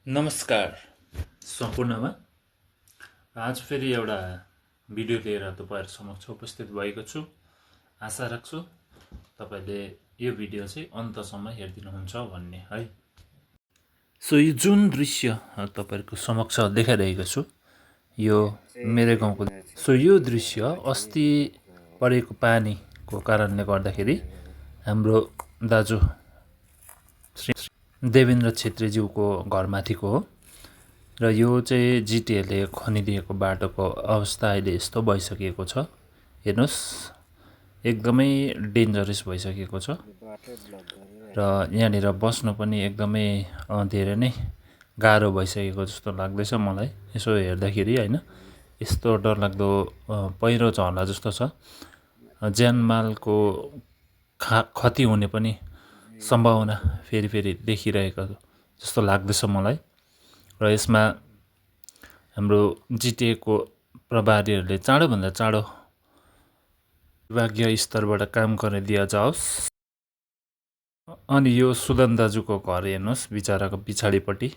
नमस्कार सम्पूर्णमा। आज फेरि एउटा भिडियो लिएर तपाईहरु समक्ष उपस्थित भएको छु। आशा राख्छु तपाईले यो भिडियो चाहिँ अन्तसम्म हेर्दिनुहुन्छ भन्ने है। सो यो जुन दृश्य तपाईहरुको समक्ष देखाइरहेको छु यो मेरो गाउँको। सो यो दृश्य अस्ति परेको पानीको कारणले गर्दाखेरि हाम्रो दाजु देवेन्द्र छेत्रीज्यूको घरमाथिको हो र यो चाहिँ जिटिएले खनिदिएको बाटोको अवस्था अहिले यस्तो भइसकेको छ। हेर्नुस् एकदमै डेन्जरस भइसकेको छ र यहाँनिर बस्नु पनि एकदमै धेरै नै गाह्रो भइसकेको जस्तो लाग्दैछ मलाई। यसो हेर्दाखेरि हैन यस्तो डरलाग्दो पहिरो झर्ला जस्तो छ। ज्यानमालको क्षति हुने पनि सम्भावना फेरि देखिरहेको जस्तो लाग्दैछ मलाई। र यसमा हाम्रो जिटिएको प्रभारीहरूले चाँडोभन्दा चाँडो विभागीय स्तरबाट काम गर्न दिया जाओस्। अनि यो सुदन दाजुको घर हेर्नुहोस् बिचराको पछाडिपट्टि